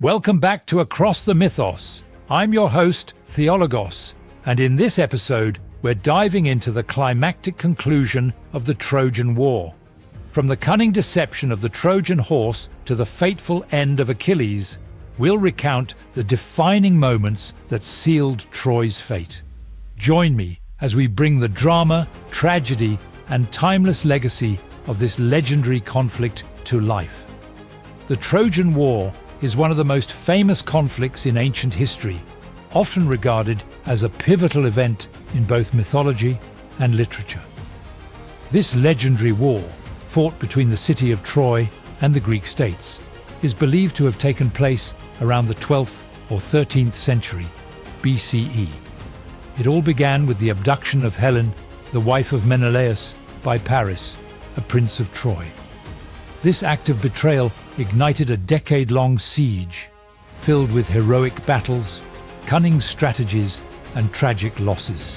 Welcome back to Across the Mythos. I'm your host, Theologos, and in this episode, we're diving into the climactic conclusion of the Trojan War. From the cunning deception of the Trojan Horse to the fateful end of Achilles, we'll recount the defining moments that sealed Troy's fate. Join me as we bring the drama, tragedy, and timeless legacy of this legendary conflict to life. The Trojan War is one of the most famous conflicts in ancient history, often regarded as a pivotal event in both mythology and literature. This legendary war, fought between the city of Troy and the Greek states, is believed to have taken place around the 12th or 13th century BCE. It all began with the abduction of Helen, the wife of Menelaus, by Paris, a prince of Troy. This act of betrayal ignited a decade-long siege, filled with heroic battles, cunning strategies, and tragic losses.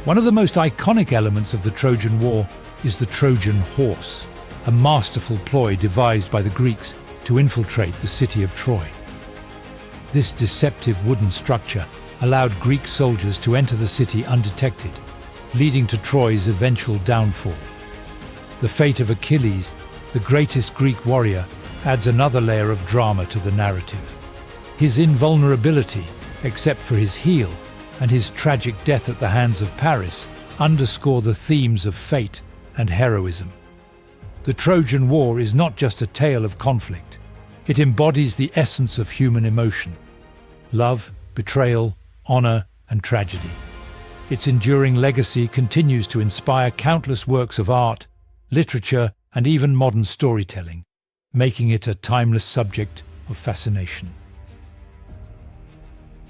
One of the most iconic elements of the Trojan War is the Trojan Horse, a masterful ploy devised by the Greeks to infiltrate the city of Troy. This deceptive wooden structure allowed Greek soldiers to enter the city undetected, leading to Troy's eventual downfall. The fate of Achilles, the greatest Greek warrior, adds another layer of drama to the narrative. His invulnerability, except for his heel, and his tragic death at the hands of Paris underscore the themes of fate and heroism. The Trojan War is not just a tale of conflict. It embodies the essence of human emotion: love, betrayal, honor, and tragedy. Its enduring legacy continues to inspire countless works of art, literature, and even modern storytelling, making it a timeless subject of fascination.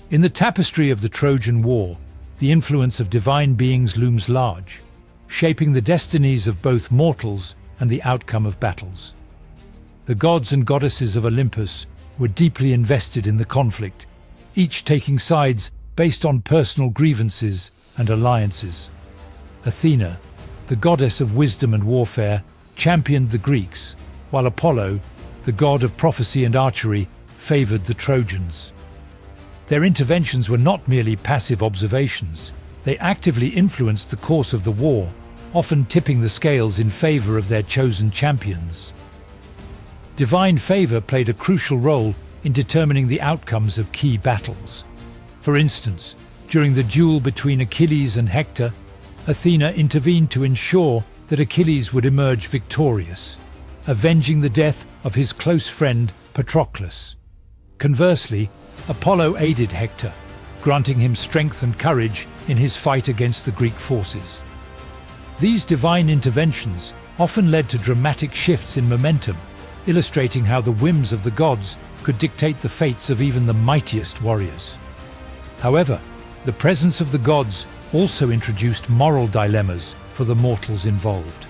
In the tapestry of the Trojan War, the influence of divine beings looms large, shaping the destinies of both mortals and the outcome of battles. The gods and goddesses of Olympus were deeply invested in the conflict, each taking sides based on personal grievances and alliances. Athena, the goddess of wisdom and warfare, championed the Greeks, while Apollo, the god of prophecy and archery, favored the Trojans. Their interventions were not merely passive observations. They actively influenced the course of the war, often tipping the scales in favor of their chosen champions. Divine favor played a crucial role in determining the outcomes of key battles. For instance, during the duel between Achilles and Hector, Athena intervened to ensure that Achilles would emerge victorious, avenging the death of his close friend Patroclus. Conversely, Apollo aided Hector, granting him strength and courage in his fight against the Greek forces. These divine interventions often led to dramatic shifts in momentum, illustrating how the whims of the gods could dictate the fates of even the mightiest warriors. However, the presence of the gods also introduced moral dilemmas for the mortals involved.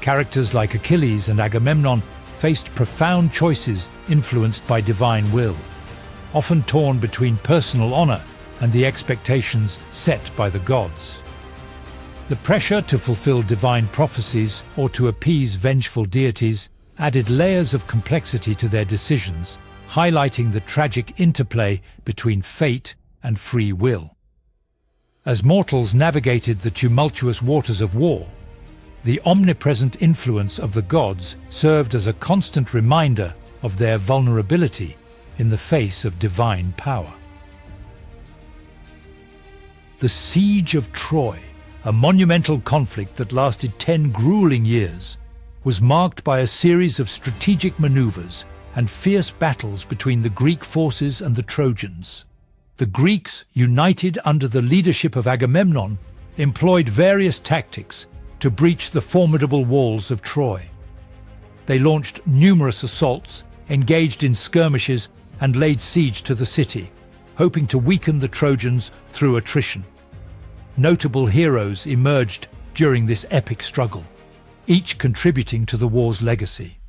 Characters like Achilles and Agamemnon faced profound choices influenced by divine will, often torn between personal honor and the expectations set by the gods. The pressure to fulfill divine prophecies or to appease vengeful deities added layers of complexity to their decisions, highlighting the tragic interplay between fate and free will. As mortals navigated the tumultuous waters of war, the omnipresent influence of the gods served as a constant reminder of their vulnerability in the face of divine power. The Siege of Troy, a monumental conflict that lasted 10 grueling years, was marked by a series of strategic maneuvers and fierce battles between the Greek forces and the Trojans. The Greeks, united under the leadership of Agamemnon, employed various tactics to breach the formidable walls of Troy. They launched numerous assaults, engaged in skirmishes, and laid siege to the city, hoping to weaken the Trojans through attrition. Notable heroes emerged during this epic struggle, each contributing to the war's legacy.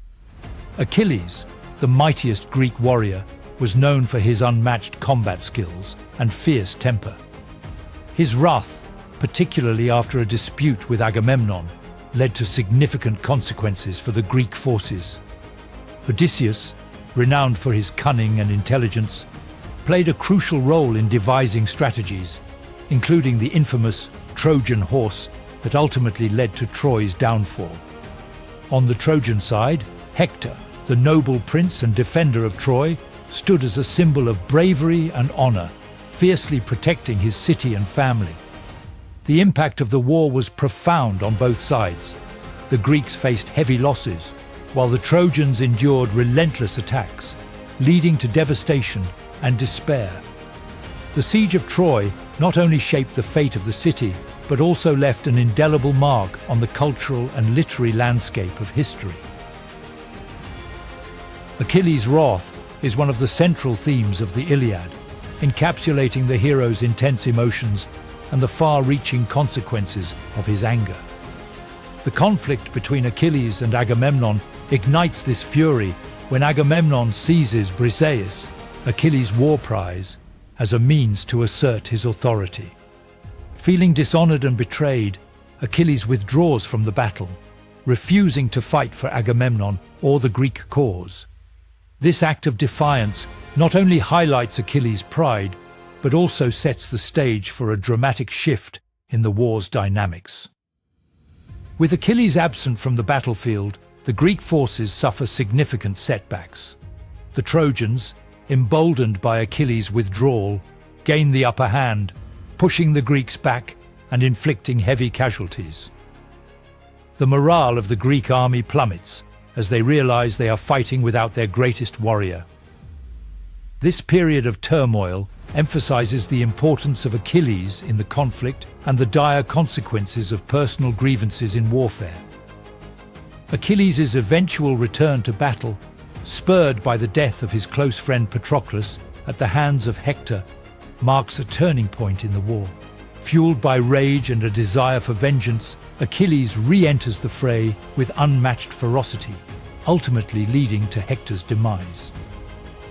Achilles, the mightiest Greek warrior, was known for his unmatched combat skills and fierce temper. His wrath, particularly after a dispute with Agamemnon, led to significant consequences for the Greek forces. Odysseus, renowned for his cunning and intelligence, played a crucial role in devising strategies, including the infamous Trojan Horse that ultimately led to Troy's downfall. On the Trojan side, Hector, the noble prince and defender of Troy, stood as a symbol of bravery and honor, fiercely protecting his city and family. The impact of the war was profound on both sides. The Greeks faced heavy losses, while the Trojans endured relentless attacks, leading to devastation and despair. The siege of Troy not only shaped the fate of the city, but also left an indelible mark on the cultural and literary landscape of history. Achilles' wrath is one of the central themes of the Iliad, encapsulating the hero's intense emotions and the far-reaching consequences of his anger. The conflict between Achilles and Agamemnon ignites this fury when Agamemnon seizes Briseis, Achilles' war prize, as a means to assert his authority. Feeling dishonored and betrayed, Achilles withdraws from the battle, refusing to fight for Agamemnon or the Greek cause. This act of defiance not only highlights Achilles' pride, but also sets the stage for a dramatic shift in the war's dynamics. With Achilles absent from the battlefield, the Greek forces suffer significant setbacks. The Trojans, emboldened by Achilles' withdrawal, gain the upper hand, pushing the Greeks back and inflicting heavy casualties. The morale of the Greek army plummets as they realize they are fighting without their greatest warrior. This period of turmoil emphasizes the importance of Achilles in the conflict and the dire consequences of personal grievances in warfare. Achilles' eventual return to battle, spurred by the death of his close friend Patroclus at the hands of Hector, marks a turning point in the war. Fueled by rage and a desire for vengeance, Achilles re-enters the fray with unmatched ferocity, ultimately leading to Hector's demise.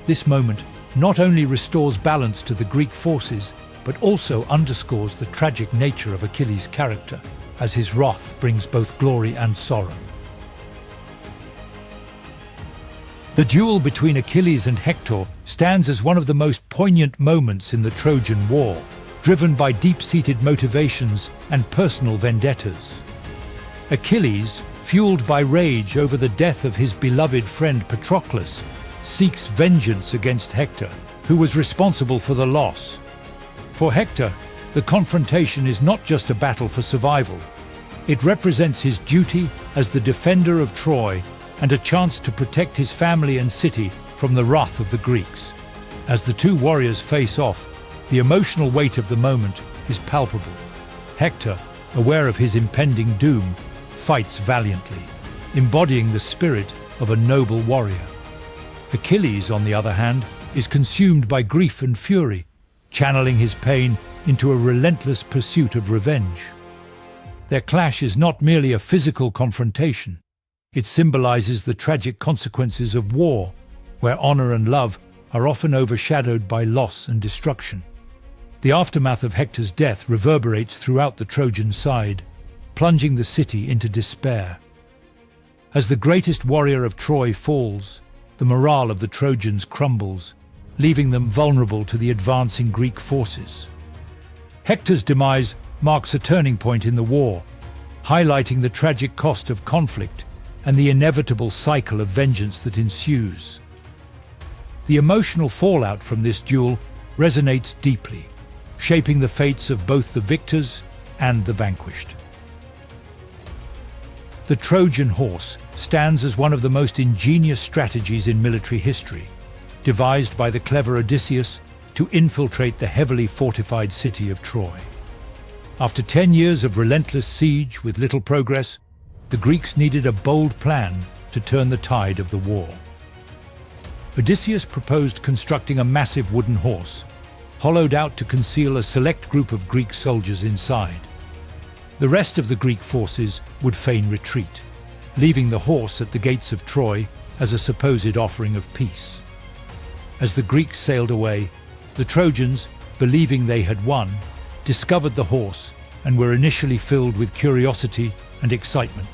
This moment not only restores balance to the Greek forces, but also underscores the tragic nature of Achilles' character, as his wrath brings both glory and sorrow. The duel between Achilles and Hector stands as one of the most poignant moments in the Trojan War, driven by deep-seated motivations and personal vendettas. Achilles, fueled by rage over the death of his beloved friend Patroclus, seeks vengeance against Hector, who was responsible for the loss. For Hector, the confrontation is not just a battle for survival. It represents his duty as the defender of Troy and a chance to protect his family and city from the wrath of the Greeks. As the two warriors face off, the emotional weight of the moment is palpable. Hector, aware of his impending doom, fights valiantly, embodying the spirit of a noble warrior. Achilles, on the other hand, is consumed by grief and fury, channeling his pain into a relentless pursuit of revenge. Their clash is not merely a physical confrontation. It symbolizes the tragic consequences of war, where honor and love are often overshadowed by loss and destruction. The aftermath of Hector's death reverberates throughout the Trojan side, plunging the city into despair. As the greatest warrior of Troy falls, the morale of the Trojans crumbles, leaving them vulnerable to the advancing Greek forces. Hector's demise marks a turning point in the war, highlighting the tragic cost of conflict and the inevitable cycle of vengeance that ensues. The emotional fallout from this duel resonates deeply, shaping the fates of both the victors and the vanquished. The Trojan Horse stands as one of the most ingenious strategies in military history, devised by the clever Odysseus to infiltrate the heavily fortified city of Troy. After 10 years of relentless siege with little progress, the Greeks needed a bold plan to turn the tide of the war. Odysseus proposed constructing a massive wooden horse, hollowed out to conceal a select group of Greek soldiers inside. The rest of the Greek forces would feign retreat, leaving the horse at the gates of Troy as a supposed offering of peace. As the Greeks sailed away, the Trojans, believing they had won, discovered the horse and were initially filled with curiosity and excitement.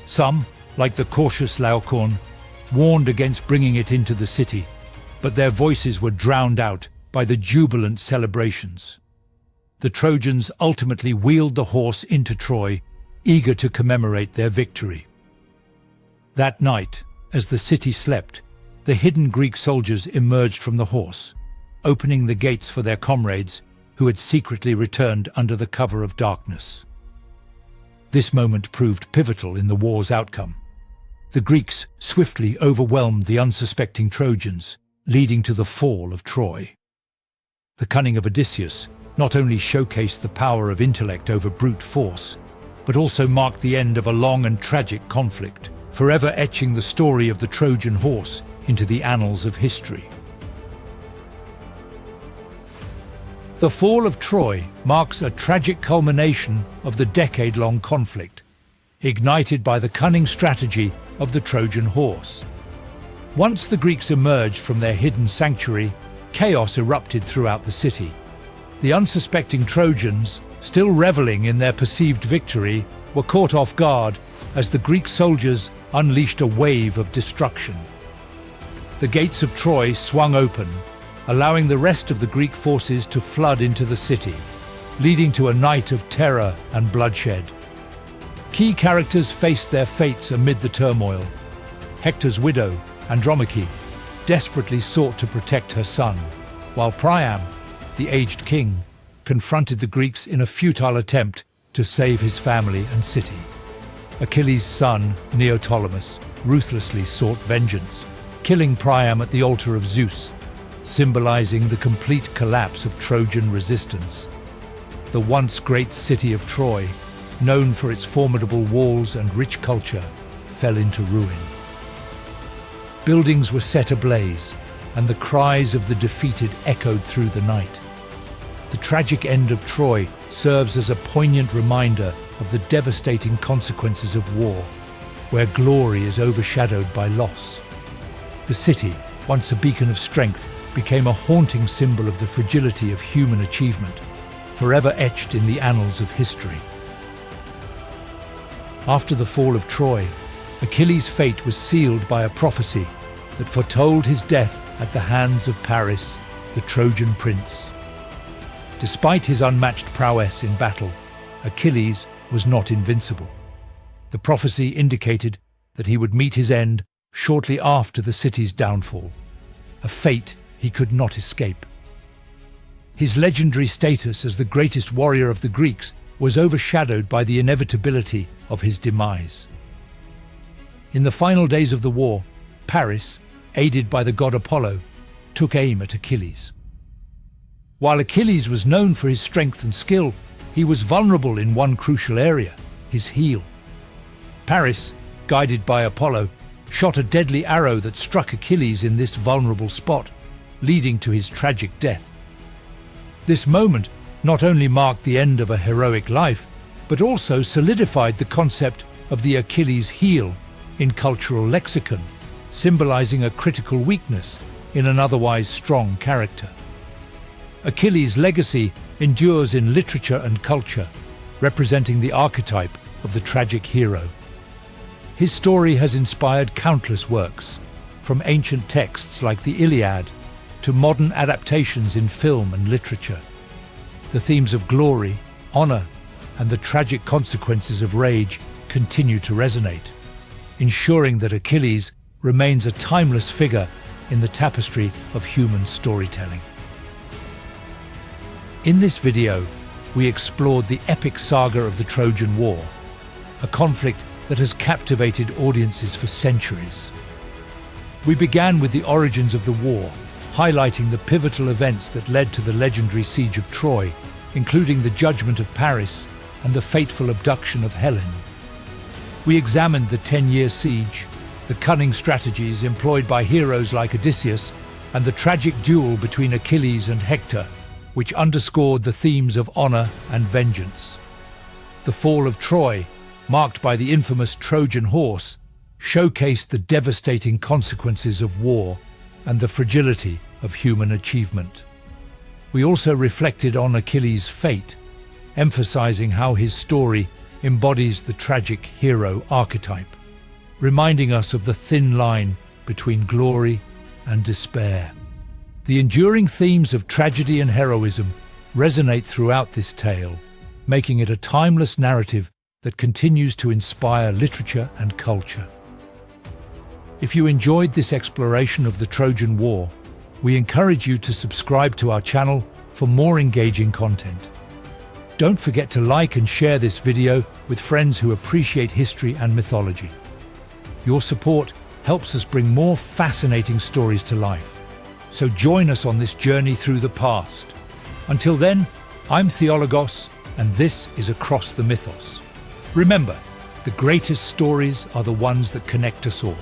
Some, like the cautious Laocoon, warned against bringing it into the city, but their voices were drowned out by the jubilant celebrations. The Trojans ultimately wheeled the horse into Troy, eager to commemorate their victory. That night, as the city slept, the hidden Greek soldiers emerged from the horse, opening the gates for their comrades who had secretly returned under the cover of darkness. This moment proved pivotal in the war's outcome. The Greeks swiftly overwhelmed the unsuspecting Trojans, leading to the fall of Troy. The cunning of Odysseus not only showcased the power of intellect over brute force, but also marked the end of a long and tragic conflict, forever etching the story of the Trojan Horse into the annals of history. The fall of Troy marks a tragic culmination of the decade-long conflict, ignited by the cunning strategy of the Trojan Horse. Once the Greeks emerged from their hidden sanctuary, chaos erupted throughout the city. The unsuspecting Trojans, still reveling in their perceived victory, were caught off guard as the Greek soldiers unleashed a wave of destruction. The gates of Troy swung open, allowing the rest of the Greek forces to flood into the city, leading to a night of terror and bloodshed. Key characters faced their fates amid the turmoil. Hector's widow, Andromache, desperately sought to protect her son, while Priam, the aged king, confronted the Greeks in a futile attempt to save his family and city. Achilles' son, Neoptolemus, ruthlessly sought vengeance, killing Priam at the altar of Zeus, symbolizing the complete collapse of Trojan resistance. The once great city of Troy, known for its formidable walls and rich culture, fell into ruin. Buildings were set ablaze, and the cries of the defeated echoed through the night. The tragic end of Troy serves as a poignant reminder of the devastating consequences of war, where glory is overshadowed by loss. The city, once a beacon of strength, became a haunting symbol of the fragility of human achievement, forever etched in the annals of history. After the fall of Troy, Achilles' fate was sealed by a prophecy that foretold his death at the hands of Paris, the Trojan prince. Despite his unmatched prowess in battle, Achilles was not invincible. The prophecy indicated that he would meet his end shortly after the city's downfall, a fate he could not escape. His legendary status as the greatest warrior of the Greeks was overshadowed by the inevitability of his demise. In the final days of the war, Paris, aided by the god Apollo, took aim at Achilles. While Achilles was known for his strength and skill, he was vulnerable in one crucial area, his heel. Paris, guided by Apollo, shot a deadly arrow that struck Achilles in this vulnerable spot, leading to his tragic death. This moment not only marked the end of a heroic life, but also solidified the concept of the Achilles heel in cultural lexicon, symbolizing a critical weakness in an otherwise strong character. Achilles' legacy endures in literature and culture, representing the archetype of the tragic hero. His story has inspired countless works, from ancient texts like the Iliad to modern adaptations in film and literature. The themes of glory, honor, and the tragic consequences of rage continue to resonate, ensuring that Achilles remains a timeless figure in the tapestry of human storytelling. In this video, we explored the epic saga of the Trojan War, a conflict that has captivated audiences for centuries. We began with the origins of the war, highlighting the pivotal events that led to the legendary siege of Troy, including the judgment of Paris and the fateful abduction of Helen. We examined the 10-year siege, the cunning strategies employed by heroes like Odysseus, and the tragic duel between Achilles and Hector, which underscored the themes of honor and vengeance. The fall of Troy, marked by the infamous Trojan Horse, showcased the devastating consequences of war and the fragility of human achievement. We also reflected on Achilles' fate, emphasizing how his story embodies the tragic hero archetype, reminding us of the thin line between glory and despair. The enduring themes of tragedy and heroism resonate throughout this tale, making it a timeless narrative that continues to inspire literature and culture. If you enjoyed this exploration of the Trojan War, we encourage you to subscribe to our channel for more engaging content. Don't forget to like and share this video with friends who appreciate history and mythology. Your support helps us bring more fascinating stories to life. So join us on this journey through the past. Until then, I'm Theologos, and this is Across the Mythos. Remember, the greatest stories are the ones that connect us all.